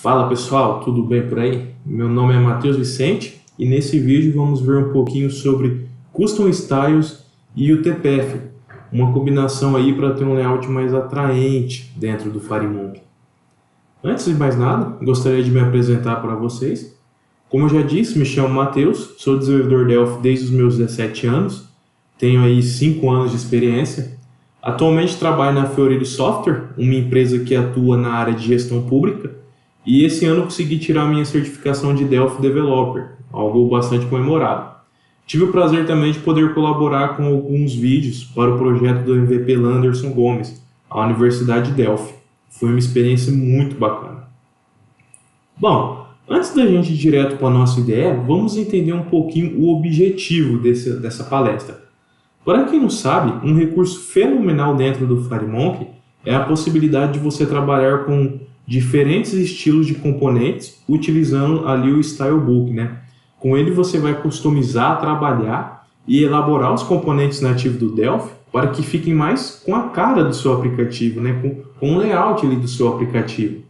Fala pessoal, tudo bem por aí? Meu nome é Matheus Vicente e nesse vídeo vamos ver um pouquinho sobre Custom Styles e o TPF, uma combinação aí para ter um layout mais atraente dentro do FireMonkey. Antes de mais nada, gostaria de me apresentar para vocês. Como eu já disse, me chamo Matheus, sou desenvolvedor Delphi desde os meus 17 anos, tenho aí 5 anos de experiência. Atualmente trabalho na Fiorino Software, uma empresa que atua na área de gestão pública, e esse ano eu consegui tirar minha certificação de Delphi Developer, algo bastante comemorado. Tive o prazer também de poder colaborar com alguns vídeos para o projeto do MVP Landerson Gomes, à Universidade de Delphi. Foi uma experiência muito bacana. Bom, antes da gente ir direto para a nossa ideia, vamos entender um pouquinho o objetivo dessa palestra. Para quem não sabe, um recurso fenomenal dentro do FireMonkey é a possibilidade de você trabalhar com diferentes estilos de componentes utilizando ali o Stylebook, né? Com ele você vai customizar, trabalhar e elaborar os componentes nativos do Delphi para que fiquem mais com a cara do seu aplicativo, né? Com o layout ali do seu aplicativo.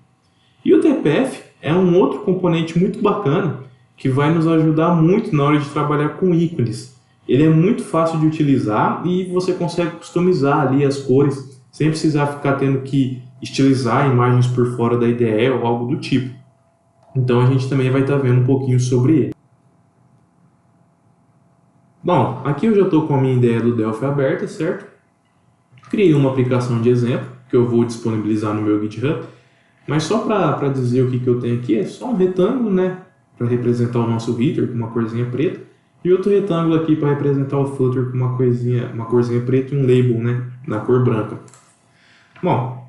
E o TPF é um outro componente muito bacana que vai nos ajudar muito na hora de trabalhar com ícones. Ele é muito fácil de utilizar e você consegue customizar ali as cores sem precisar ficar tendo que estilizar imagens por fora da IDE ou algo do tipo. Então a gente também vai estar vendo um pouquinho sobre ele. Bom, aqui eu já estou com a minha ideia do Delphi aberta, certo? Criei uma aplicação de exemplo que eu vou disponibilizar no meu GitHub, mas só para dizer o que eu tenho aqui, é só um retângulo, né, para representar o nosso header com uma corzinha preta, e outro retângulo aqui para representar o footer com uma corzinha preta e um label, né, na cor branca. Bom,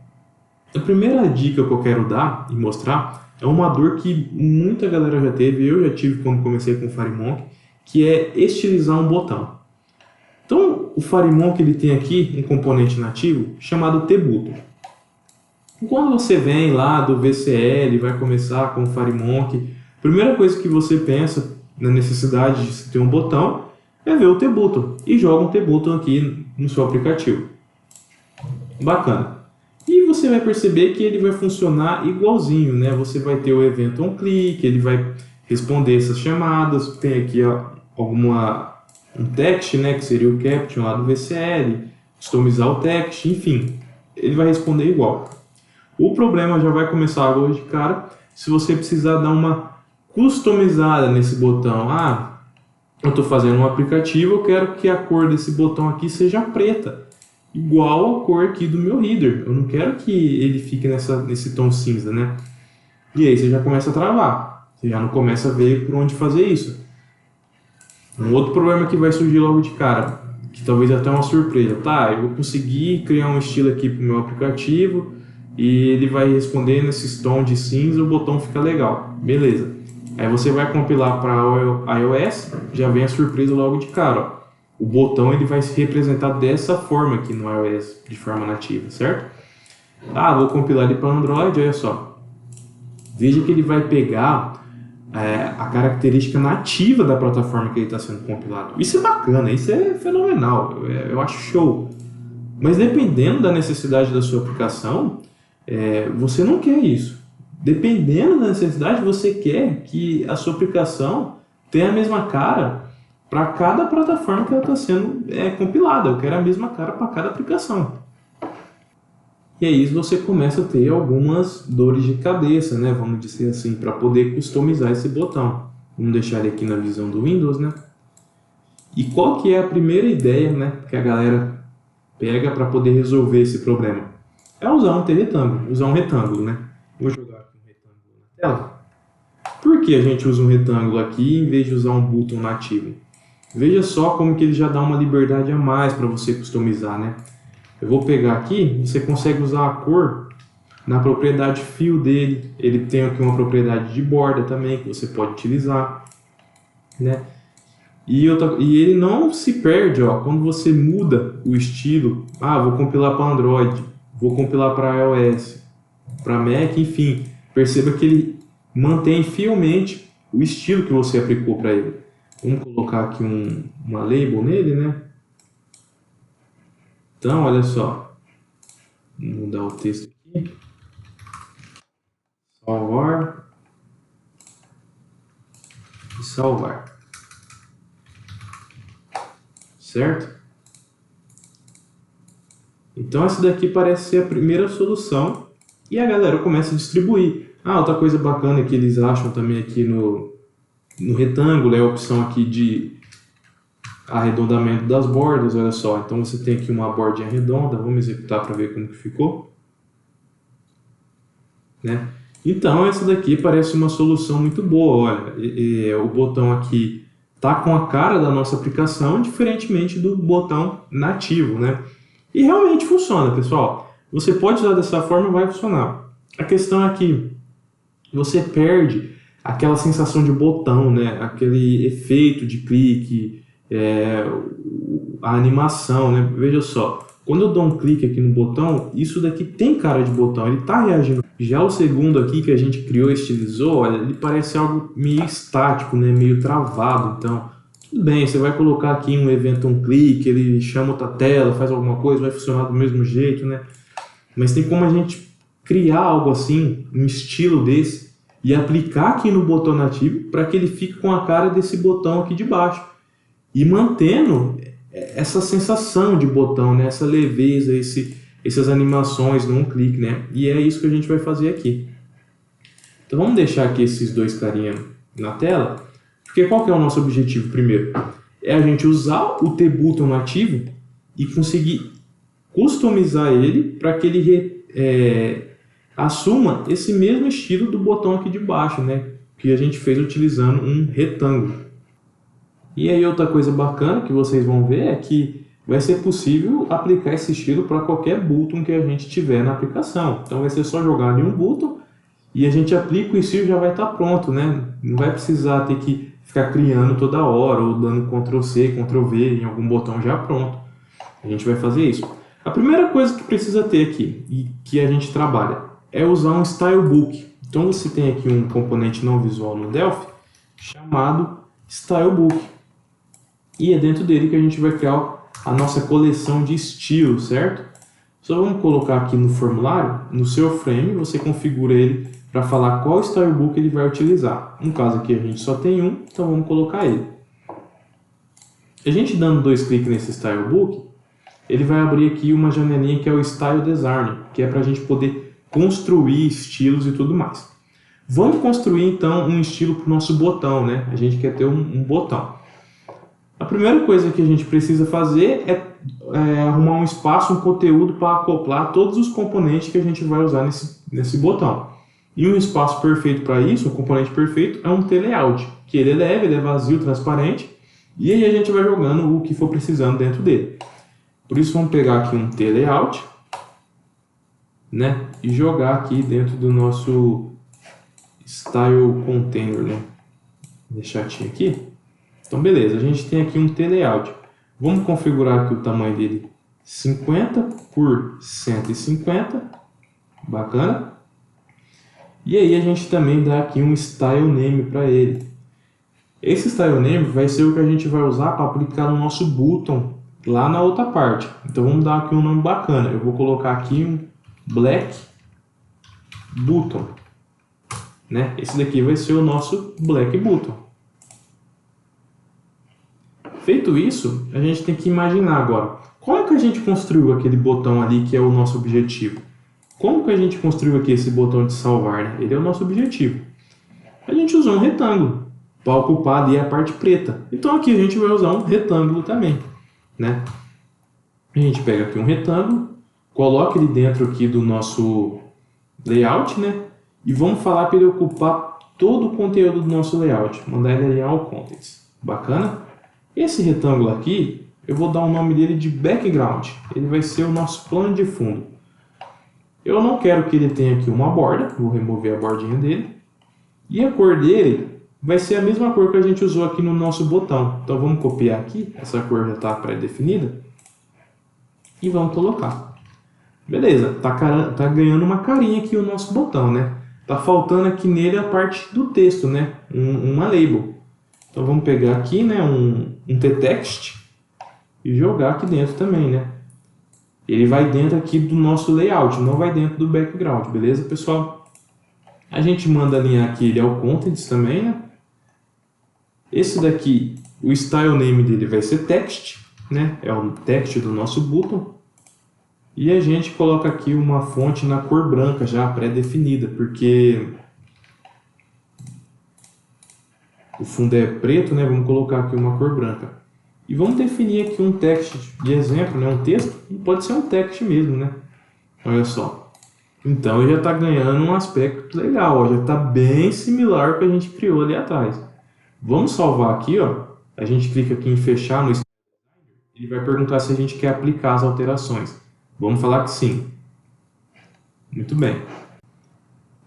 a primeira dica que eu quero dar e mostrar é uma dor que muita galera já teve, eu já tive quando comecei com o FireMonkey, que é estilizar um botão. Então, o FireMonkey ele tem aqui um componente nativo chamado tButton. Quando você vem lá do VCL, vai começar com o FireMonkey, a primeira coisa que você pensa na necessidade de ter um botão é ver o tButton e joga um tButton aqui no seu aplicativo. Bacana. E você vai perceber que ele vai funcionar igualzinho, né? Você vai ter o evento onClick, ele vai responder essas chamadas, tem aqui um text, né, que seria o caption lá do VCL, customizar o text, enfim, ele vai responder igual. O problema já vai começar agora de cara se você precisar dar uma customizada nesse botão. Ah, eu estou fazendo um aplicativo, eu quero que a cor desse botão aqui seja preta, igual a cor aqui do meu header. Eu não quero que ele fique nesse tom cinza, né? E aí você já começa a travar. Você já não começa a ver por onde fazer isso. Um outro problema que vai surgir logo de cara, que talvez até uma surpresa. Tá, eu vou conseguir criar um estilo aqui para o meu aplicativo e ele vai responder nesses tons de cinza, o botão fica legal. Beleza. Aí você vai compilar para iOS, já vem a surpresa logo de cara, ó. O botão ele vai se representar dessa forma aqui no iOS, de forma nativa, certo? Ah, vou compilar ele para Android, olha só. Veja que ele vai pegar a característica nativa da plataforma que ele está sendo compilado. Isso é bacana, isso é fenomenal, eu acho show. Mas dependendo da necessidade da sua aplicação, você não quer isso. Dependendo da necessidade, você quer que a sua aplicação tenha a mesma cara para cada plataforma que ela está sendo compilada. Eu quero a mesma cara para cada aplicação. E aí você começa a ter algumas dores de cabeça, né? Vamos dizer assim, para poder customizar esse botão. Vamos deixar ele aqui na visão do Windows, né? E qual que é a primeira ideia, né, que a galera pega para poder resolver esse problema? É usar um retângulo, né? Vou jogar aqui um retângulo na tela. Por que a gente usa um retângulo aqui em vez de usar um botão nativo? Veja só como que ele já dá uma liberdade a mais para você customizar, né? Eu vou pegar aqui, você consegue usar a cor na propriedade Fill dele. Ele tem aqui uma propriedade de borda também que você pode utilizar, né? E ele não se perde, ó, quando você muda o estilo. Ah, vou compilar para Android, vou compilar para iOS, para Mac, enfim. Perceba que ele mantém fielmente o estilo que você aplicou para ele. Vamos colocar aqui uma label nele, né? Então, olha só. Vou mudar o texto aqui. salvar e salvar, certo? Então essa daqui parece ser a primeira solução e a galera começa a distribuir. Ah, outra coisa bacana que eles acham também aqui no retângulo é a opção aqui de arredondamento das bordas, olha só. Então você tem aqui uma bordinha redonda, vamos executar para ver como que ficou, né? Então essa daqui parece uma solução muito boa, olha, o botão aqui tá com a cara da nossa aplicação, diferentemente do botão nativo, né? E realmente funciona, pessoal. Você pode usar dessa forma, vai funcionar. A questão é que você perde aquela sensação de botão, né? Aquele efeito de clique, a animação, né? Veja só, quando eu dou um clique aqui no botão, isso daqui tem cara de botão, ele está reagindo. Já o segundo aqui que a gente criou e estilizou, olha, ele parece algo meio estático, né? Meio travado. Então, tudo bem, você vai colocar aqui um evento, um clique, ele chama outra tela, faz alguma coisa, vai funcionar do mesmo jeito, né? Mas tem como a gente criar algo assim, um estilo desse, e aplicar aqui no botão nativo para que ele fique com a cara desse botão aqui de baixo. E mantendo essa sensação de botão, né? Essa leveza, essas animações num clique, né? E é isso que a gente vai fazer aqui. Então vamos deixar aqui esses dois carinha na tela, porque qual que é o nosso objetivo primeiro? É a gente usar o T-Button nativo e conseguir customizar ele para que ele assuma esse mesmo estilo do botão aqui de baixo, né? Que a gente fez utilizando um retângulo. E aí outra coisa bacana que vocês vão ver é que vai ser possível aplicar esse estilo para qualquer button que a gente tiver na aplicação. Então vai ser só jogar ali um button e a gente aplica o estilo e já vai estar pronto, né? Não vai precisar ter que ficar criando toda hora ou dando Ctrl+C, Ctrl+V em algum botão já pronto. A gente vai fazer isso. A primeira coisa que precisa ter aqui e que a gente trabalha é usar um Stylebook. Então você tem aqui um componente não visual no Delphi chamado Stylebook. E é dentro dele que a gente vai criar a nossa coleção de estilos, certo? Só vamos colocar aqui no formulário, no seu frame, você configura ele para falar qual Stylebook ele vai utilizar. No caso aqui a gente só tem um, então vamos colocar ele. A gente dando dois cliques nesse Stylebook, ele vai abrir aqui uma janelinha que é o Style Design, que é para a gente poder construir estilos e tudo mais. Vamos construir então um estilo para o nosso botão, né? A gente quer ter um botão. A primeira coisa que a gente precisa fazer é arrumar um espaço, um conteúdo para acoplar todos os componentes que a gente vai usar nesse botão. E um espaço perfeito para isso, um componente perfeito, é um T-Layout, que ele é leve, ele é vazio, transparente, e aí a gente vai jogando o que for precisando dentro dele. Por isso vamos pegar aqui um T-Layout, né, e jogar aqui dentro do nosso Style Container, né. Vou deixar aqui. Então beleza, a gente tem aqui um T-Layout. Vamos configurar aqui o tamanho dele 50 por 150, bacana. E aí a gente também dá aqui um Style Name para ele. Esse Style Name vai ser o que a gente vai usar para aplicar no nosso button lá na outra parte. Então vamos dar aqui um nome bacana. Eu vou colocar aqui um Black Button, né? Esse daqui vai ser o nosso Black Button. Feito isso, a gente tem que imaginar agora, como que a gente construiu aquele botão ali que é o nosso objetivo? Como que a gente construiu aqui esse botão de salvar, né? Ele é o nosso objetivo. A gente usou um retângulo para ocupar ali a parte preta. Então aqui a gente vai usar um retângulo também, né? A gente pega aqui um retângulo, coloca ele dentro aqui do nosso layout, né? E vamos falar para ele ocupar todo o conteúdo do nosso layout. Mandar ele alinhar ao contents. Bacana? Esse retângulo aqui, eu vou dar o nome dele de background. Ele vai ser o nosso plano de fundo. Eu não quero que ele tenha aqui uma borda, vou remover a bordinha dele. E a cor dele vai ser a mesma cor que a gente usou aqui no nosso botão. Então vamos copiar aqui, essa cor já está pré-definida. E vamos colocar. Beleza, tá ganhando uma carinha aqui o nosso botão, né? Tá faltando aqui nele a parte do texto, né? Uma label. Então vamos pegar aqui, né, um t-text e jogar aqui dentro também, né? Ele vai dentro aqui do nosso layout, não vai dentro do background, beleza, pessoal? A gente manda alinhar aqui ele ao Contents também, né? Esse daqui, o style name dele vai ser text, né? É o text do nosso button. E a gente coloca aqui uma fonte na cor branca já pré-definida, porque o fundo é preto, né? Vamos colocar aqui uma cor branca. E vamos definir aqui um text de exemplo, né? Um texto, e pode ser um text mesmo, né? Olha só. Então ele já está ganhando um aspecto legal, ó, já está bem similar ao que a gente criou ali atrás. Vamos salvar aqui, ó. A gente clica aqui em fechar no Style Designer, ele vai perguntar se a gente quer aplicar as alterações. Vamos falar que sim. Muito bem.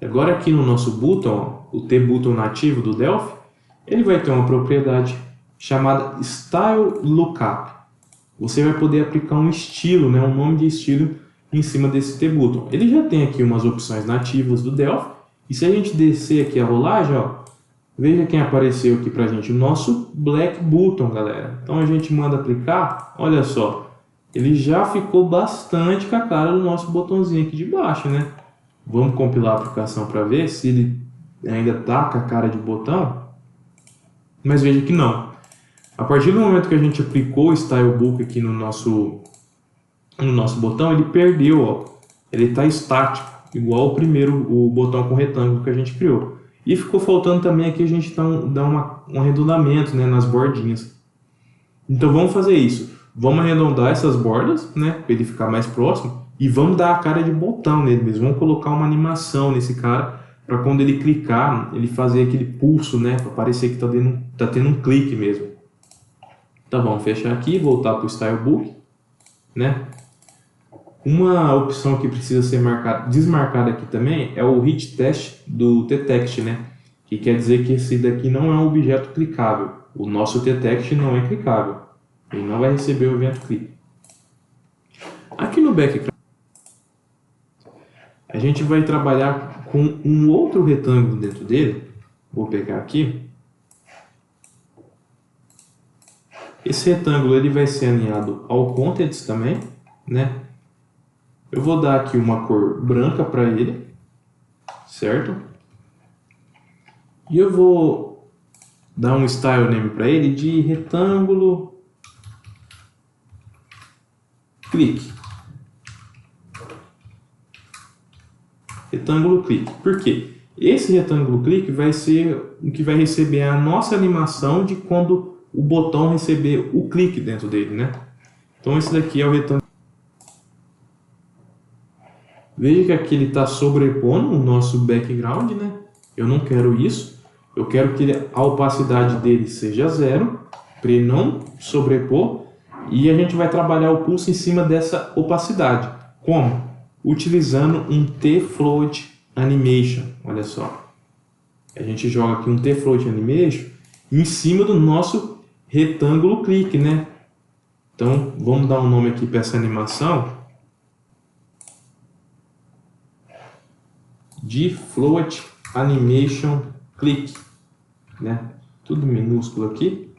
Agora aqui no nosso button, ó, o T-Button nativo do Delphi, ele vai ter uma propriedade chamada Style Lookup. Você vai poder aplicar um estilo, né, um nome de estilo em cima desse T-Button. Ele já tem aqui umas opções nativas do Delphi. E se a gente descer aqui a rolagem, ó, veja quem apareceu aqui pra gente, o nosso Black Button, galera. Então a gente manda aplicar, olha só, ele já ficou bastante com a cara do nosso botãozinho aqui de baixo, né? Vamos compilar a aplicação para ver se ele ainda tá com a cara de botão. Mas veja que não. A partir do momento que a gente aplicou o Stylebook aqui no nosso botão, ele perdeu, ó. Ele está estático, igual o primeiro, o botão com retângulo que a gente criou. E ficou faltando também aqui a gente dar um arredondamento, né, nas bordinhas. Então vamos fazer isso. Vamos arredondar essas bordas, né, para ele ficar mais próximo. E vamos dar a cara de botão nele mesmo. Vamos colocar uma animação nesse cara, para quando ele clicar, ele fazer aquele pulso, né, para parecer que tá tendo um clique mesmo. Então vamos fechar aqui, voltar para o Stylebook, né? Uma opção que precisa ser desmarcada aqui também é o hit test do tText, né? Que quer dizer que esse daqui não é um objeto clicável. O nosso tText não é clicável. Ele não vai receber o evento click. Aqui no background, a gente vai trabalhar com um outro retângulo dentro dele. Vou pegar aqui. Esse retângulo ele vai ser alinhado ao Contents também, né? Eu vou dar aqui uma cor branca para ele, certo? E eu vou dar um style name para ele de retângulo clique. Retângulo clique. Por quê? Esse retângulo clique vai ser o que vai receber a nossa animação de quando o botão receber o clique dentro dele, né? Então esse daqui é o retângulo. Veja que aqui ele está sobrepondo o nosso background, né? Eu não quero isso. Eu quero que a opacidade dele seja 0, para ele não sobrepor. E a gente vai trabalhar o pulso em cima dessa opacidade. Como? Utilizando um T-Float Animation. Olha só. A gente joga aqui um T-Float Animation em cima do nosso retângulo clique, né? Então, vamos dar um nome aqui para essa animação. De Float Animation Click, né? Tudo minúsculo aqui,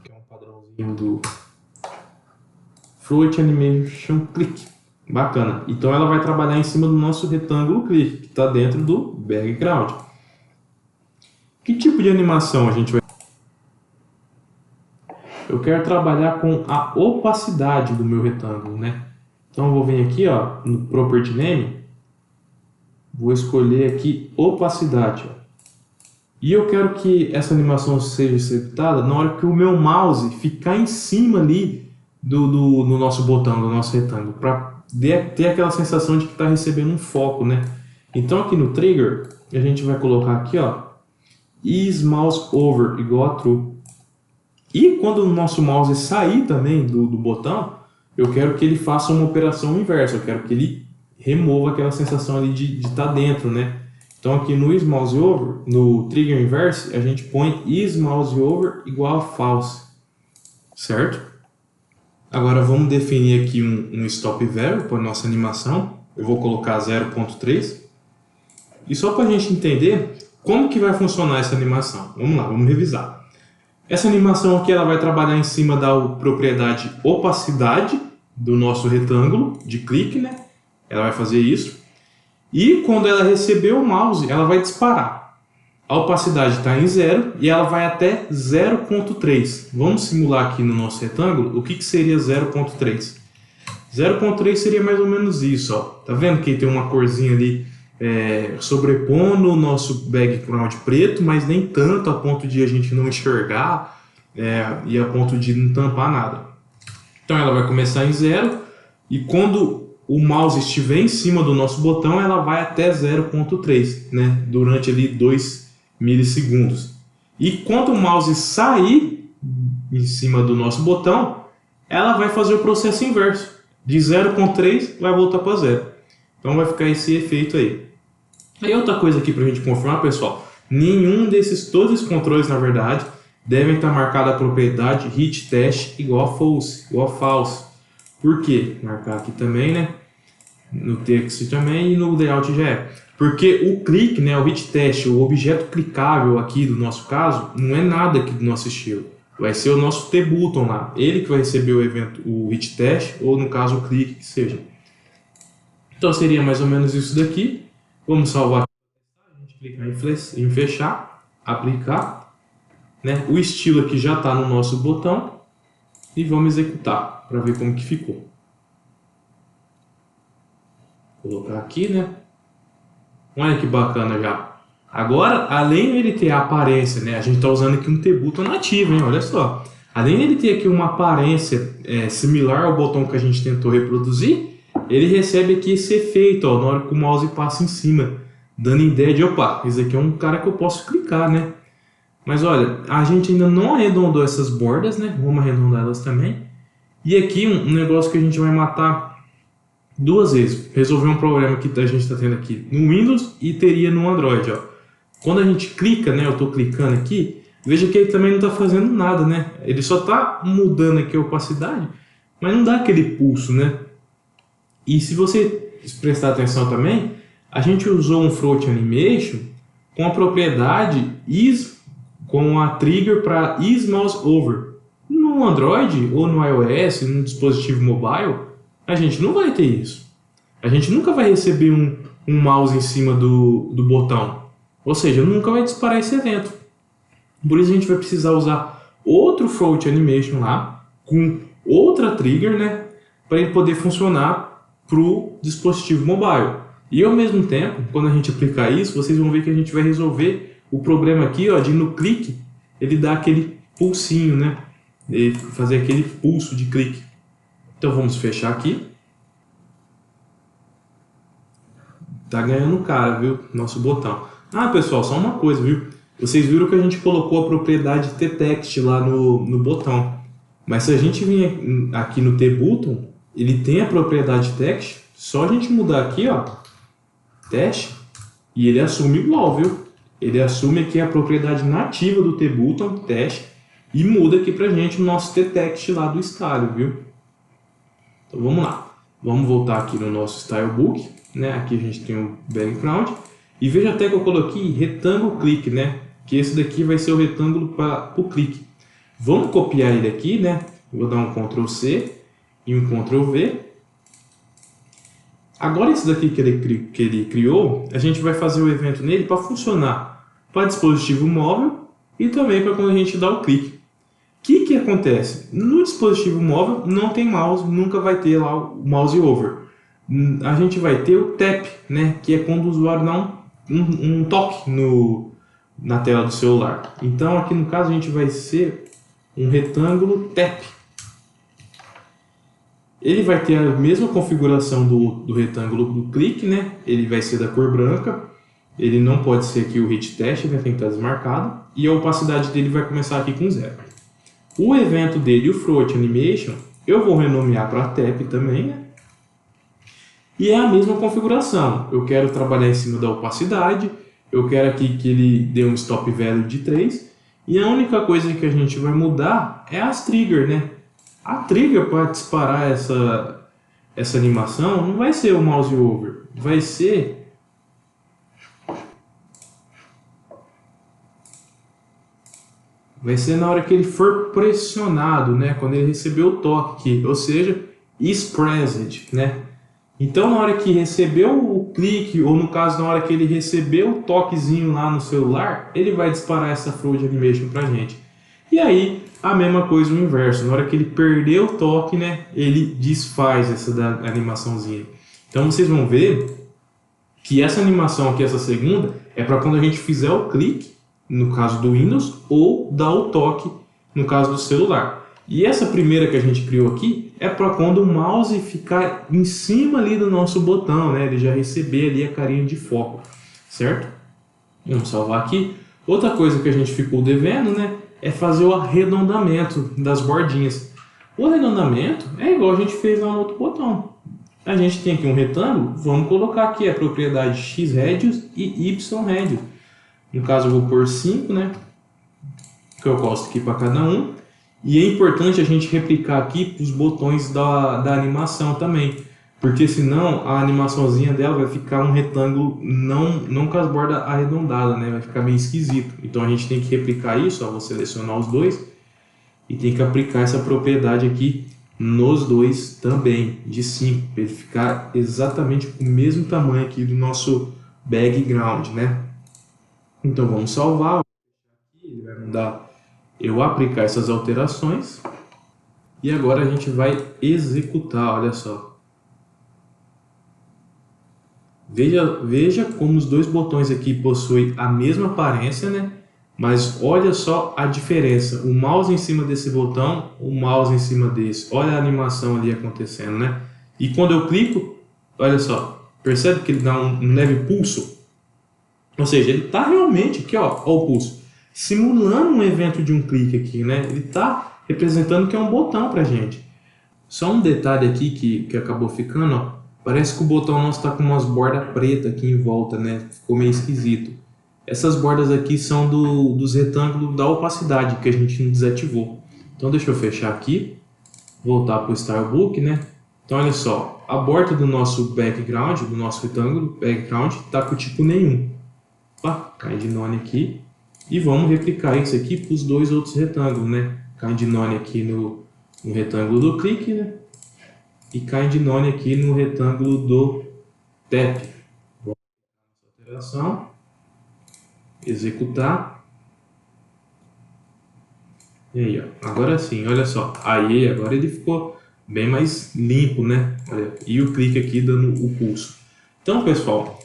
que é um padrãozinho do Float Animation Click, bacana. Então ela vai trabalhar em cima do nosso retângulo clique, que está dentro do background. Que tipo de animação a gente vai? Eu quero trabalhar com a opacidade do meu retângulo, né? Então eu vou vir aqui, ó, no Property Name. Vou escolher aqui opacidade. Ó. E eu quero que essa animação seja executada na hora que o meu mouse ficar em cima ali do nosso botão, do nosso retângulo, para ter aquela sensação de que está recebendo um foco, né? Então aqui no Trigger, a gente vai colocar aqui, ó, is mouse over igual a true. E quando o nosso mouse sair também do botão, eu quero que ele faça uma operação inversa, eu quero que ele remova aquela sensação ali de estar dentro, né? Então aqui no isMouseOver, no Trigger Inverse, a gente põe isMouseOver igual a false, certo? Agora vamos definir aqui um stop value para a nossa animação. Eu vou colocar 0.3. E só para a gente entender como que vai funcionar essa animação. Vamos lá, vamos revisar. Essa animação aqui ela vai trabalhar em cima da propriedade opacidade do nosso retângulo de clique, né? Ela vai fazer isso. E quando ela receber o mouse, ela vai disparar. A opacidade está em 0 e ela vai até 0.3. Vamos simular aqui no nosso retângulo o que seria 0.3. 0.3 seria mais ou menos isso, ó. Tá vendo que tem uma corzinha ali sobrepondo o nosso background preto, mas nem tanto a ponto de a gente não enxergar e a ponto de não tampar nada. Então ela vai começar em 0 e quando o mouse estiver em cima do nosso botão, ela vai até 0.3, né? Durante ali 2 milissegundos. E quando o mouse sair em cima do nosso botão, ela vai fazer o processo inverso. De 0.3 vai voltar para 0. Então vai ficar esse efeito aí. Aí outra coisa aqui para a gente confirmar, pessoal. Todos esses controles, na verdade, devem estar marcada a propriedade hit test igual a false. Por quê? Marcar aqui também, né? No text também e no layout já é. Porque o clique, né, o hit test, o objeto clicável aqui do nosso caso, não é nada aqui do nosso estilo. Vai ser o nosso T-button lá. Ele que vai receber o evento, o hit test, ou no caso o clique que seja. Então seria mais ou menos isso daqui. Vamos salvar aqui. A gente clicar em fechar, aplicar. Né? O estilo aqui já está no nosso botão. E vamos executar para ver como que ficou. Vou colocar aqui, né? Olha que bacana já. Agora, além de ele ter a aparência, né? A gente está usando aqui um T-button nativo, hein? Olha só. Além de ele ter aqui uma aparência similar ao botão que a gente tentou reproduzir, ele recebe aqui esse efeito, ó, na hora que o mouse passa em cima, dando ideia de, opa, esse aqui é um cara que eu posso clicar, né? Mas olha, a gente ainda não arredondou essas bordas, né? Vamos arredondar elas também. E aqui um negócio que a gente vai matar duas vezes. Resolver um problema que a gente está tendo aqui no Windows e teria no Android, ó. Quando a gente clica, né? Eu estou clicando aqui, veja que ele também não está fazendo nada, né? Ele só está mudando aqui a opacidade, mas não dá aquele pulso, né? E se você prestar atenção também, a gente usou um float animation com a propriedade com a trigger para is mouse over. No Android ou no iOS, no dispositivo mobile, a gente não vai ter isso. A gente nunca vai receber um mouse em cima do botão. Ou seja, nunca vai disparar esse evento. Por isso a gente vai precisar usar outro float animation lá, com outra trigger, né, para ele poder funcionar para o dispositivo mobile. E ao mesmo tempo, quando a gente aplicar isso, vocês vão ver que a gente vai resolver o problema aqui, ó, de no clique, ele dá aquele pulsinho, né? Ele fazer aquele pulso de clique. Então vamos fechar aqui. Tá ganhando cara, viu? Nosso botão. Ah, pessoal, só uma coisa, viu? Vocês viram que a gente colocou a propriedade T-text lá no botão. Mas se a gente vir aqui no T-button, ele tem a propriedade text. Só a gente mudar aqui, ó, teste, e ele assume igual, viu? Ele assume aqui a propriedade nativa do T-button, teste, e muda aqui pra gente o nosso T-text lá do style, viu? Então vamos lá. Vamos voltar aqui no nosso stylebook, né? Aqui a gente tem o background. E veja até que eu coloquei retângulo clique, né? Que esse daqui vai ser o retângulo para o clique. Vamos copiar ele aqui, né? Vou dar um Ctrl C e um Ctrl V. Agora esse daqui que ele criou, a gente vai fazer o evento nele para funcionar para dispositivo móvel e também para quando a gente dá o clique. O que acontece? No dispositivo móvel não tem mouse, nunca vai ter lá o mouse over. A gente vai ter o tap, né? Que é quando o usuário dá um toque na tela do celular. Então aqui no caso a gente vai ser um retângulo tap. Ele vai ter a mesma configuração do retângulo do clique, né? Ele vai ser da cor branca. Ele não pode ser aqui o hit test, né? Tem que estar desmarcado. E a opacidade dele vai começar aqui com 0. O evento dele, o float animation, eu vou renomear para tap também, né? E é a mesma configuração. Eu quero trabalhar em cima da opacidade. Eu quero aqui que ele dê um stop value de 3. E a única coisa que a gente vai mudar é as triggers, né? A trigger para disparar essa animação não vai ser o mouse over. Vai ser na hora que ele for pressionado, né? Quando ele receber o toque aqui. Ou seja, is pressed, né? Então, na hora que recebeu clique, ou no caso, na hora que ele receber o toquezinho lá no celular, ele vai disparar essa Float Animation pra gente. E aí, a mesma coisa o inverso. Na hora que ele perder o toque, né, ele desfaz essa animaçãozinha. Então vocês vão ver que essa animação aqui, essa segunda, é para quando a gente fizer o clique, no caso do Windows, ou dar o toque, no caso do celular. E essa primeira que a gente criou aqui é para quando o mouse ficar em cima ali do nosso botão, né? Ele já receber ali a carinha de foco, certo? Vamos salvar aqui. Outra coisa que a gente ficou devendo, né, é fazer o arredondamento das bordinhas. O arredondamento é igual a gente fez lá no outro botão. A gente tem aqui um retângulo, vamos colocar aqui a propriedade x radius e y radius. No caso eu vou pôr 5, né, que eu gosto aqui para cada um. E é importante a gente replicar aqui os botões da animação também, porque senão a animaçãozinha dela vai ficar um retângulo não com as bordas arredondadas, né? Vai ficar meio esquisito. Então a gente tem que replicar isso, ó, vou selecionar os dois e tem que aplicar essa propriedade aqui nos dois também, de 5, para ele ficar exatamente com o mesmo tamanho aqui do nosso background, né? Então vamos salvar, ele vai mandar eu aplicar essas alterações e agora a gente vai executar, olha só. Veja como os dois botões aqui possuem a mesma aparência, né? Mas olha só a diferença, o mouse em cima desse botão, o mouse em cima desse, olha a animação ali acontecendo, né? E quando eu clico, olha só, percebe que ele dá um leve pulso? Ou seja, ele está realmente aqui, ó o pulso, simulando um evento de um clique aqui, né? Ele está representando que é um botão para gente. Só um detalhe aqui que acabou ficando, ó, parece que o botão nosso está com umas bordas pretas aqui em volta, né? Ficou meio esquisito. Essas bordas aqui são dos retângulos da opacidade que a gente não desativou. Então deixa eu fechar aqui, voltar para o Starbook, né? Então olha só, a borda do nosso background, do nosso retângulo background, está com tipo nenhum. Opa, kind none aqui. E vamos replicar isso aqui para os dois outros retângulos, né? Kind none aqui no retângulo do clique, né? E kind none aqui no retângulo do tap. Vamos alteração, executar. E aí, ó, agora sim, olha só. Aí, agora ele ficou bem mais limpo, né? Olha, e o clique aqui dando o pulso. Então, pessoal,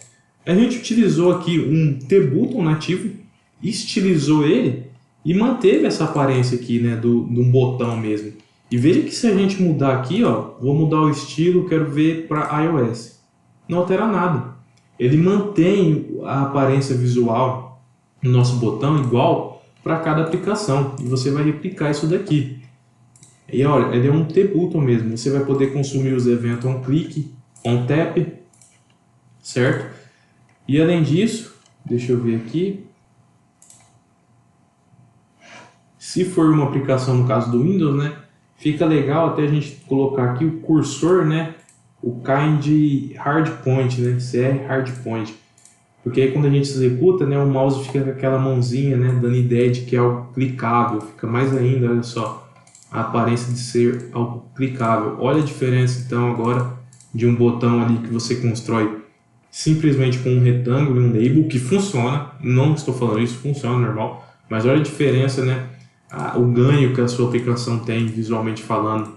a gente utilizou aqui um T-Button nativo, estilizou ele e manteve essa aparência aqui, né, de um botão mesmo. E veja que se a gente mudar aqui, ó, vou mudar o estilo, quero ver para iOS. Não altera nada. Ele mantém a aparência visual do nosso botão igual para cada aplicação. E você vai replicar isso daqui. E olha, ele é um T-Button mesmo. Você vai poder consumir os eventos on click, on tap, certo? E além disso, deixa eu ver aqui. Se for uma aplicação no caso do Windows, né, fica legal até a gente colocar aqui o cursor, né, o kind hardpoint, né, CR hardpoint, porque aí quando a gente executa, né, o mouse fica com aquela mãozinha, né, dando ideia de que é algo clicável, fica mais ainda, olha só, a aparência de ser algo clicável. Olha a diferença então agora de um botão ali que você constrói simplesmente com um retângulo e um label que funciona, não estou falando isso, funciona normal, mas olha a diferença, né, o ganho que a sua aplicação tem visualmente falando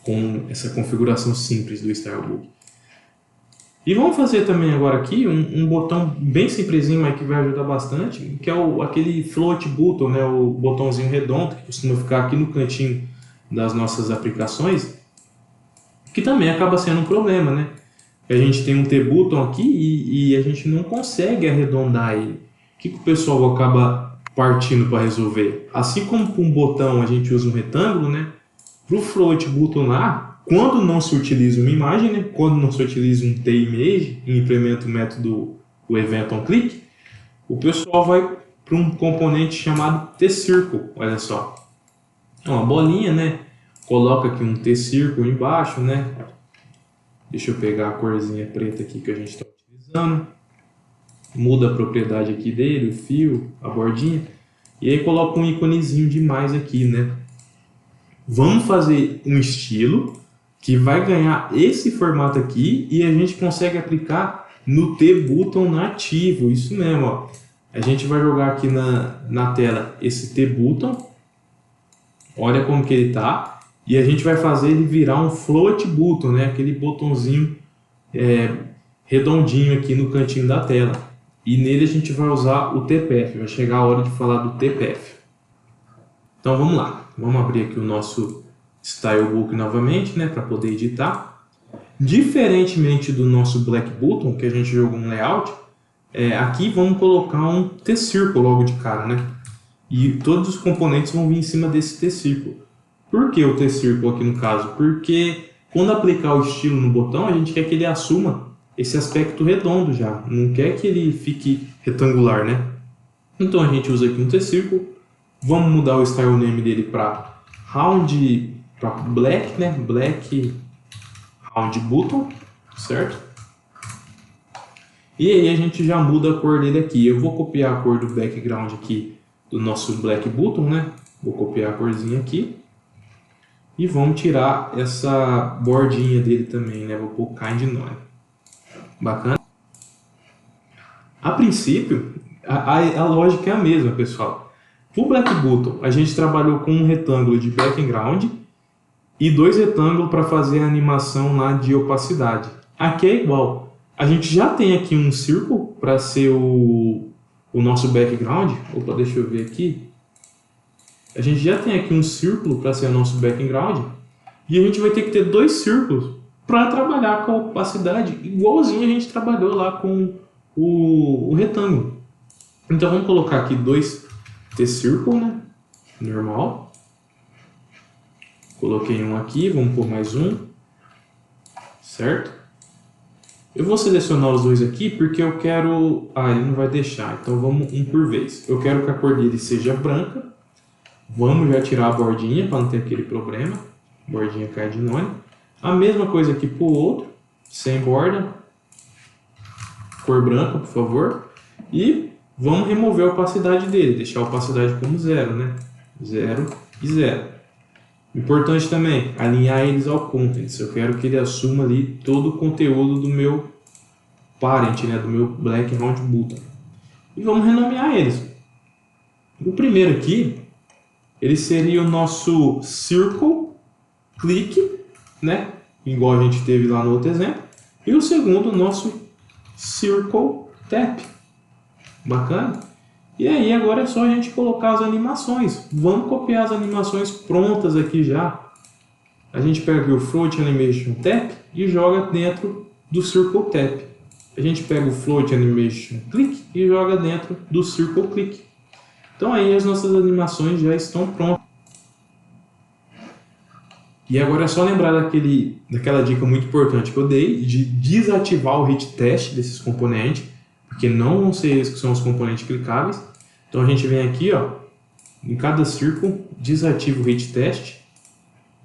com essa configuração simples do Starbook. E vamos fazer também agora aqui um botão bem simplesinho, mas que vai ajudar bastante, que é aquele float button, né, o botãozinho redondo que costuma ficar aqui no cantinho das nossas aplicações, que também acaba sendo um problema, né? A gente tem um T-Button aqui e a gente não consegue arredondar ele. O que o pessoal acaba partindo para resolver? Assim como para um botão a gente usa um retângulo, né? Para o float button lá, quando não se utiliza uma imagem, né? Quando não se utiliza um T-Image e implementa o método, o event on click, o pessoal vai para um componente chamado T-Circle, olha só. É uma bolinha, né? Coloca aqui um T-Circle embaixo, né? Deixa eu pegar a corzinha preta aqui que a gente está utilizando. Muda a propriedade aqui dele, o fio, a bordinha. E aí coloca um íconezinho de mais aqui, né? Vamos fazer um estilo que vai ganhar esse formato aqui e a gente consegue aplicar no T-Button nativo, isso mesmo, ó. A gente vai jogar aqui na tela esse T-Button, olha como que ele tá, e a gente vai fazer ele virar um Float Button, né? Aquele botãozinho redondinho aqui no cantinho da tela. E nele a gente vai usar o TPF, vai chegar a hora de falar do TPF. Então vamos lá, vamos abrir aqui o nosso Stylebook novamente, né, para poder editar. Diferentemente do nosso Black Button, que a gente jogou um layout, aqui vamos colocar um T-Circle logo de cara, né? E todos os componentes vão vir em cima desse T-Circle. Por que o T-Circle aqui no caso? Porque quando aplicar o estilo no botão, a gente quer que ele assuma esse aspecto redondo já, não quer que ele fique retangular, né? Então a gente usa aqui um T-Circle, vamos mudar o style name dele para Round, para Black, né? Black Round Button, certo? E aí a gente já muda a cor dele aqui. Eu vou copiar a cor do background aqui do nosso Black Button, né? Vou copiar a corzinha aqui. E vamos tirar essa bordinha dele também, né? Vou pôr Kind None. Bacana? A princípio, a lógica é a mesma, pessoal. O Black Button, a gente trabalhou com um retângulo de background e 2 retângulos para fazer a animação lá de opacidade. Aqui é igual. A gente já tem aqui um círculo para ser o nosso background. Opa, deixa eu ver aqui. A gente já tem aqui um círculo para ser o nosso background. E a gente vai ter que ter 2 círculos para trabalhar com a opacidade, igualzinho a gente trabalhou lá com o retângulo. Então vamos colocar aqui 2 T-Circle, né? Normal. Coloquei um aqui, vamos pôr mais um. Certo? Eu vou selecionar os 2 aqui porque eu quero... ele não vai deixar, então vamos um por vez. Eu quero que a cor dele seja branca. Vamos já tirar a bordinha para não ter aquele problema. Bordinha Kind None. A mesma coisa aqui para o outro, sem borda. Cor branca, por favor. E vamos remover a opacidade dele, deixar a opacidade como 0, né? 0 e 0. Importante também, alinhar eles ao Contents. Eu quero que ele assuma ali todo o conteúdo do meu parent, né? Do meu Black Round Button. E vamos renomear eles. O primeiro aqui, ele seria o nosso Circle Click, né? Igual a gente teve lá no outro exemplo. E o segundo, o nosso Circle Tap. Bacana? E aí agora é só a gente colocar as animações. Vamos copiar as animações prontas aqui já. A gente pega aqui o Float Animation Tap e joga dentro do Circle Tap. A gente pega o Float Animation Click e joga dentro do Circle Click. Então aí as nossas animações já estão prontas. E agora é só lembrar daquela dica muito importante que eu dei de desativar o hit test desses componentes, porque não vão ser esses que são os componentes clicáveis. Então a gente vem aqui, ó, em cada círculo, desativa o hit test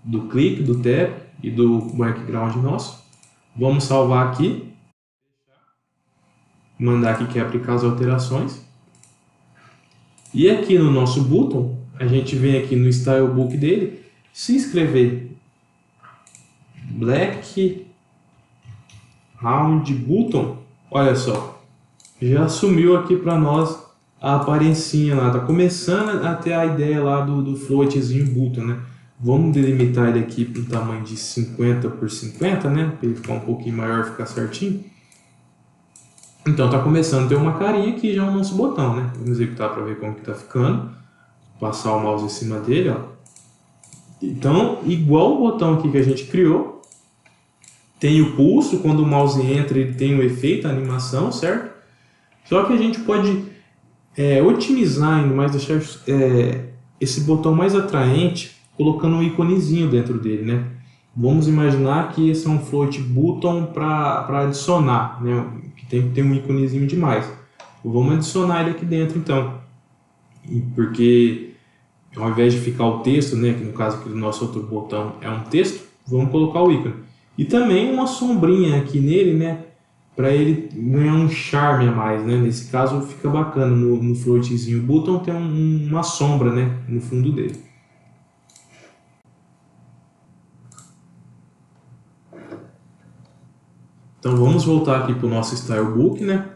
do click, do tap e do background nosso. Vamos salvar aqui, mandar aqui que é aplicar as alterações. E aqui no nosso button, a gente vem aqui no stylebook dele, se escrever Black Round Button, olha só, já sumiu aqui para nós a aparência lá, tá começando a ter a ideia lá do floatzinho button, né? Vamos delimitar ele aqui para um tamanho de 50 por 50, né? Para ele ficar um pouquinho maior, ficar certinho. Então tá começando a ter uma carinha aqui já o nosso botão, né? Vamos executar para ver como que tá ficando. Passar o mouse em cima dele, ó. Então, igual o botão aqui que a gente criou, tem o pulso, quando o mouse entra ele tem o efeito, a animação, certo? Só que a gente pode otimizar ainda mais, deixar esse botão mais atraente, colocando um íconezinho dentro dele, né? Vamos imaginar que esse é um float button para adicionar, né? Que tem que ter um íconezinho demais. Vamos adicionar ele aqui dentro, então. Porque ao invés de ficar o texto, né? Que no caso aqui do nosso outro botão é um texto, vamos colocar o ícone. E também uma sombrinha aqui nele, né? Para ele ganhar um charme a mais, né? Nesse caso fica bacana no floatzinho button tem uma sombra, né? No fundo dele. Então vamos voltar aqui para o nosso Stylebook, né?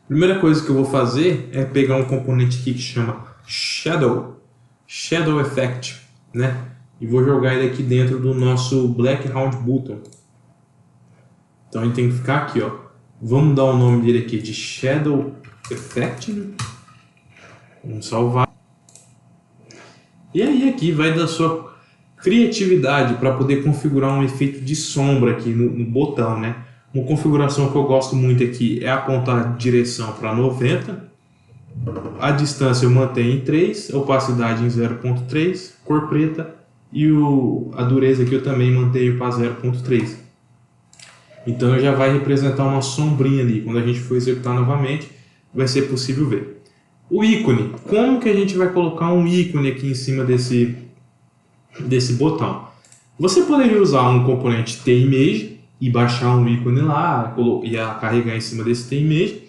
Primeira coisa que eu vou fazer é pegar um componente aqui que chama Shadow Effect, né? E vou jogar ele aqui dentro do nosso Black Round Button. Então ele tem que ficar aqui, ó. Vamos dar o nome dele aqui de Shadow Effect, né? Vamos salvar. E aí aqui vai da sua criatividade para poder configurar um efeito de sombra aqui no botão, né? Uma configuração que eu gosto muito aqui é apontar a direção para 90, a distância eu mantenho em 3, a opacidade em 0.3, cor preta e a dureza aqui eu também mantenho para 0.3. Então já vai representar uma sombrinha ali. Quando a gente for executar novamente, vai ser possível ver. O ícone. Como que a gente vai colocar um ícone aqui em cima desse botão? Você poderia usar um componente TImage e baixar um ícone lá e carregar em cima desse TImage.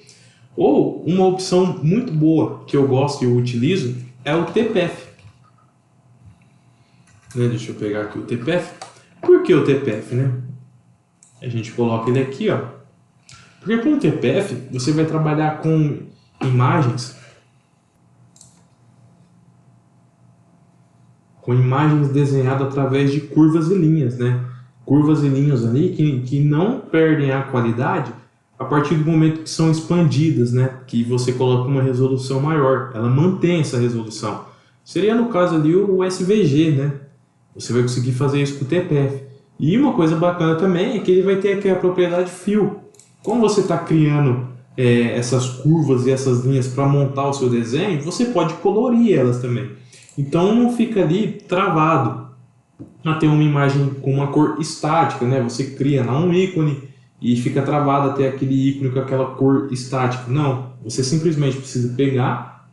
Ou uma opção muito boa que eu gosto e eu utilizo é o TPF. Deixa eu pegar aqui o TPF. Por que o TPF, né? A gente coloca ele aqui, ó. Porque com o TPF você vai trabalhar com imagens desenhadas através de curvas e linhas, né? Curvas e linhas ali que não perdem a qualidade a partir do momento que são expandidas, né? Que você coloca uma resolução maior, ela mantém essa resolução. Seria no caso ali o SVG, né? Você vai conseguir fazer isso com o TPF. E uma coisa bacana também é que ele vai ter aqui a propriedade Fill. Como você está criando essas curvas e essas linhas para montar o seu desenho, você pode colorir elas também. Então não fica ali travado a ter uma imagem com uma cor estática, né? Você cria lá um ícone e fica travado até aquele ícone com aquela cor estática. Não, você simplesmente precisa pegar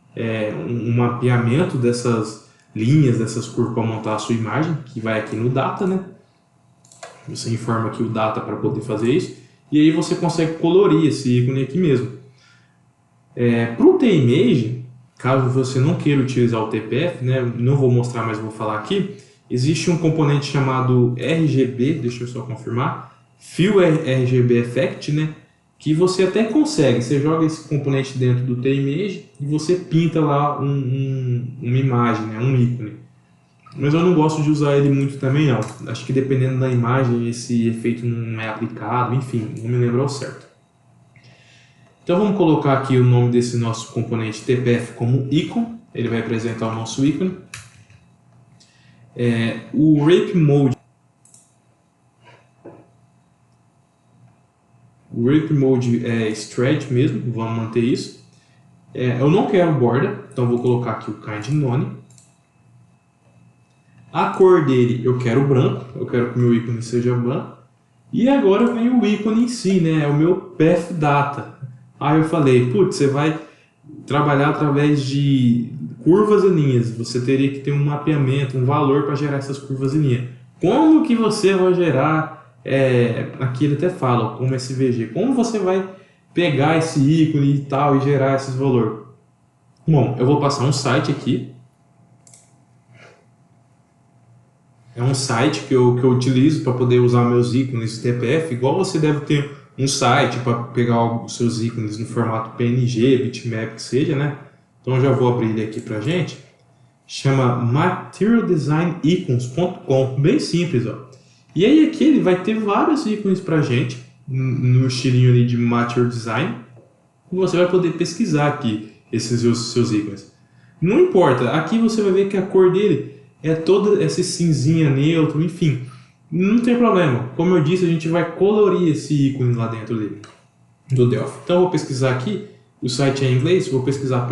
um mapeamento dessas linhas, dessas curvas para montar a sua imagem, que vai aqui no Data, né? Você informa aqui o Data para poder fazer isso, e aí você consegue colorir esse ícone aqui mesmo. Para o TImage, caso você não queira utilizar o TPF, né, não vou mostrar, mas vou falar aqui, existe um componente chamado RGB, deixa eu só confirmar, Fill RGB Effect, né, que você até consegue, você joga esse componente dentro do TImage e você pinta lá uma imagem, né, um ícone. Mas eu não gosto de usar ele muito também não, acho que dependendo da imagem esse efeito não é aplicado, enfim, não me lembro ao certo. Então vamos colocar aqui o nome desse nosso componente TPF como ícone, ele vai apresentar o nosso ícone. O Wrap Mode é Stretch mesmo, vamos manter isso. Eu não quero borda, então vou colocar aqui o Kind None. A cor dele eu quero branco, eu quero que o meu ícone seja branco. E agora vem o ícone em si, né? É o meu Path Data. Aí eu falei, putz, você vai trabalhar através de curvas e linhas. Você teria que ter um mapeamento, um valor para gerar essas curvas e linhas. Como que você vai gerar, aqui ele até fala, como SVG, como você vai pegar esse ícone e tal e gerar esses valores? Bom, eu vou passar um site aqui. É um site que eu utilizo para poder usar meus ícones TPF, igual você deve ter um site para pegar os seus ícones no formato PNG, bitmap, que seja, né? Então eu já vou abrir ele aqui pra gente. Chama materialdesignicons.com, bem simples, ó. E aí aqui ele vai ter vários ícones pra gente, no estilinho ali de Material Design, e você vai poder pesquisar aqui esses seus ícones. Não importa, aqui você vai ver que a cor dele é toda essa cinzinha neutro, enfim, não tem problema. Como eu disse, a gente vai colorir esse ícone lá dentro dele, do Delphi. Então eu vou pesquisar aqui, o site é em inglês, vou pesquisar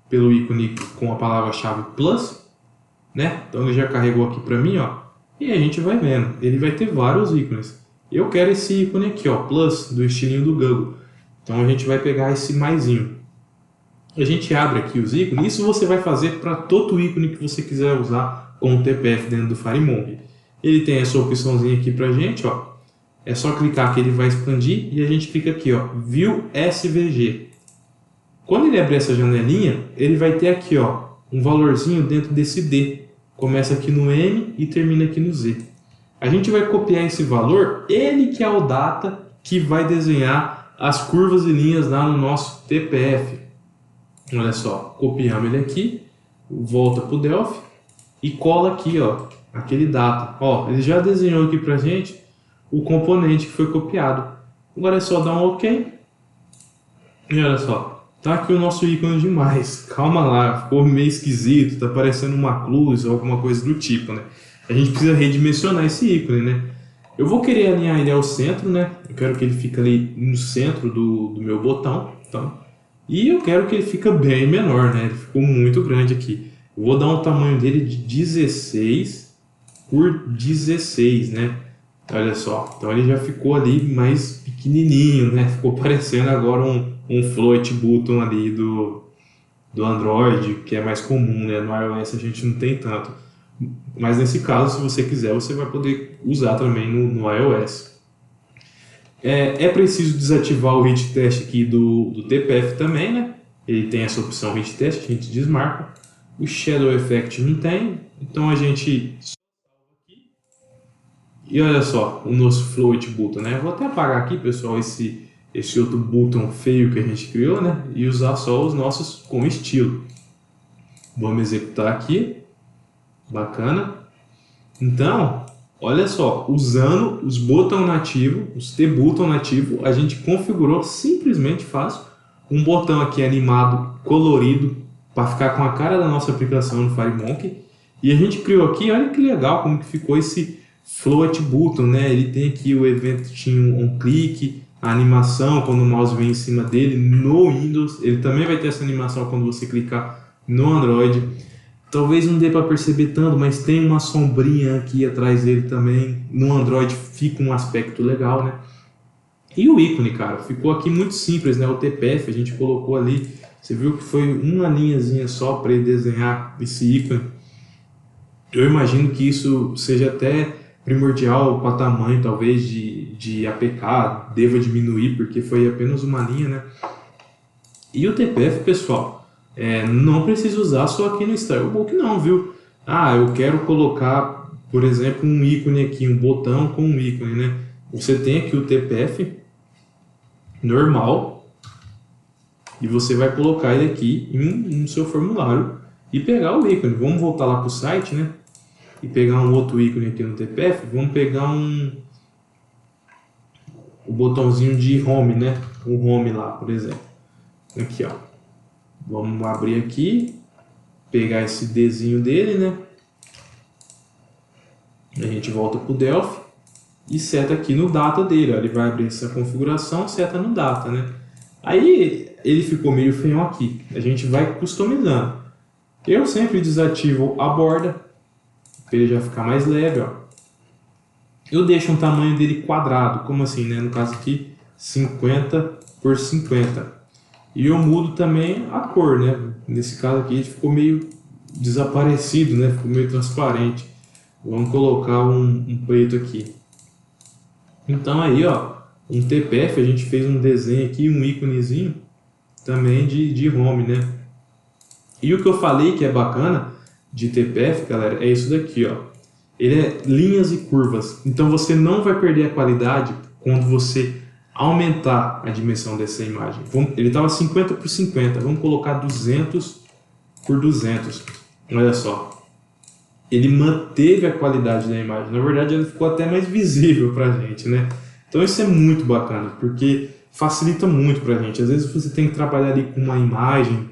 pelo ícone com a palavra-chave plus, né? Então ele já carregou aqui para mim, ó, e a gente vai vendo, ele vai ter vários ícones. Eu quero esse ícone aqui, ó, plus, do estilinho do Google. Então a gente vai pegar esse maisinho. A gente abre aqui os ícones, isso você vai fazer para todo ícone que você quiser usar com o TPF dentro do FireMonkey. Ele tem essa opçãozinha aqui pra gente, ó. É só clicar que ele vai expandir e a gente clica aqui, ó, View SVG. Quando ele abrir essa janelinha, ele vai ter aqui, ó, um valorzinho dentro desse D. Começa aqui no M e termina aqui no Z. a gente vai copiar esse valor, ele que é o data que vai desenhar as curvas e linhas lá no nosso TPF. Olha só, copiamos ele aqui, volta para o Delphi e cola aqui, ó, aquele data. Ó, ele já desenhou aqui para gente o componente que foi copiado. Agora é só dar um OK. E olha só, tá aqui o nosso ícone demais. Calma lá, ficou meio esquisito, tá parecendo uma cruz ou alguma coisa do tipo, né? A gente precisa redimensionar esse ícone, né? Eu vou querer alinhar ele ao centro, né? Eu quero que ele fique ali no centro do meu botão, tá? E eu quero que ele fique bem menor, né? Ele ficou muito grande aqui. Eu vou dar um tamanho dele de 16 por 16, né? Olha só, então ele já ficou ali mais pequenininho, né? Ficou parecendo agora um float button ali do Android, que é mais comum, né? No iOS a gente não tem tanto. Mas nesse caso, se você quiser, você vai poder usar também no iOS. É preciso desativar o hit test aqui do TPF também, né? Ele tem essa opção hit test, a gente desmarca. O Shadow Effect não tem, então a gente... E olha só, o nosso float button, né? Vou até apagar aqui, pessoal, esse outro button feio que a gente criou, né? E usar só os nossos com estilo. Vamos executar aqui. Bacana. Então, olha só, usando os botões nativos, os T-button nativo, a gente configurou simplesmente fácil um botão aqui animado, colorido, para ficar com a cara da nossa aplicação no FireMonkey. E a gente criou aqui, olha que legal como que ficou esse float button, né? Ele tem aqui o eventinho on click, a animação quando o mouse vem em cima dele no Windows. Ele também vai ter essa animação quando você clicar no Android. Talvez não dê para perceber tanto, mas tem uma sombrinha aqui atrás dele também. No Android fica um aspecto legal, né? E o ícone, cara, ficou aqui muito simples, né? O TPF a gente colocou ali. Você viu que foi uma linhazinha só para ele desenhar esse ícone. Eu imagino que isso seja até primordial para tamanho, talvez, de APK. Deva diminuir, porque foi apenas uma linha, né? E o TPF, pessoal... não precisa usar só aqui no Stylebook não, viu? Ah, eu quero colocar, por exemplo, um ícone aqui, um botão com um ícone, né? Você tem aqui o TPF normal e você vai colocar ele aqui no seu formulário e pegar o ícone. Vamos voltar lá para o site, né? E pegar um outro ícone aqui no TPF. Vamos pegar o botãozinho de Home, né? O Home lá, por exemplo. Aqui, ó. Vamos abrir aqui, pegar esse Dzinho dele, né? A gente volta para o Delphi e seta aqui no data dele. Ó. Ele vai abrir essa configuração, seta no data, né? Aí ele ficou meio feio aqui. A gente vai customizando. Eu sempre desativo a borda, para ele já ficar mais leve, ó. Eu deixo um tamanho dele quadrado, como assim, né? No caso aqui, 50 por 50. E eu mudo também a cor, né? Nesse caso aqui ele ficou meio desaparecido, né? Ficou meio transparente. Vamos colocar um preto aqui. Então aí, ó, um TPF, a gente fez um desenho aqui, um íconezinho também de home, né? E o que eu falei que é bacana de TPF, galera, é isso daqui, ó. Ele é linhas e curvas. Então você não vai perder a qualidade quando você aumentar a dimensão dessa imagem. Ele estava 50 por 50, vamos colocar 200 por 200. Olha só, ele manteve a qualidade da imagem. Na verdade, ele ficou até mais visível para a gente, né? Então isso é muito bacana, porque facilita muito para a gente. Às vezes você tem que trabalhar ali com uma imagem,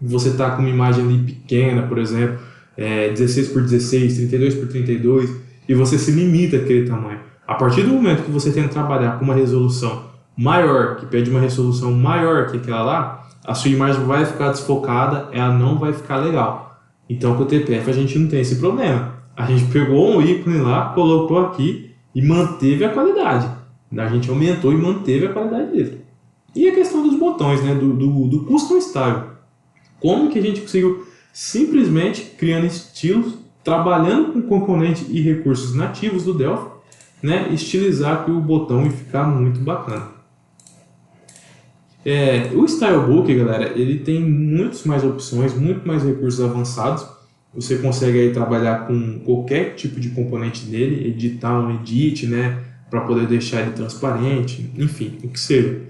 você está com uma imagem ali pequena, por exemplo, 16 por 16, 32 por 32, e você se limita àquele tamanho. A partir do momento que você tenta trabalhar com uma resolução maior, que pede uma resolução maior que aquela lá, a sua imagem vai ficar desfocada, ela não vai ficar legal. Então com o TPF a gente não tem esse problema. A gente pegou um ícone lá, colocou aqui e manteve a qualidade. A gente aumentou e manteve a qualidade dele. E a questão dos botões, né, do Custom Style. Como que a gente conseguiu simplesmente criando estilos, trabalhando com componentes e recursos nativos do Delphi, né, estilizar aqui o botão e ficar muito bacana. O Stylebook, galera, ele tem muitas mais opções, muito mais recursos avançados, Você consegue aí trabalhar com qualquer tipo de componente dele, editar um edit, né, para poder deixar ele transparente, enfim, o que seja.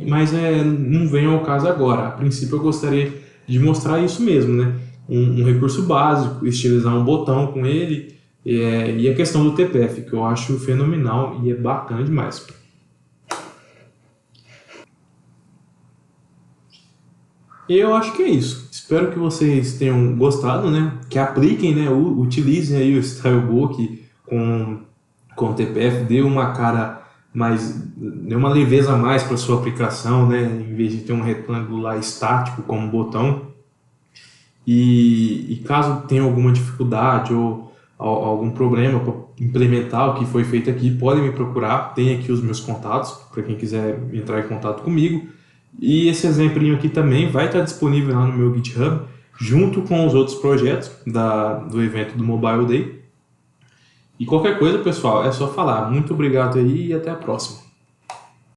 Mas não vem ao caso agora. A princípio eu gostaria de mostrar isso mesmo, né? Um recurso básico, estilizar um botão com ele, e a questão do TPF, que eu acho fenomenal e é bacana demais. E eu acho que é isso. Espero que vocês tenham gostado, né? Que apliquem, né? Utilizem aí o Stylebook com o TPF, dê uma cara mais, dê uma leveza a mais para sua aplicação, né? Em vez de ter um retângulo lá estático como botão. E caso tenha alguma dificuldade ou algum problema para implementar o que foi feito aqui, podem me procurar. Tem aqui os meus contatos para quem quiser entrar em contato comigo. E esse exemplinho aqui também vai estar disponível lá no meu GitHub, junto com os outros projetos do evento do Mobile Day. E qualquer coisa, pessoal, é só falar. Muito obrigado aí e até a próxima.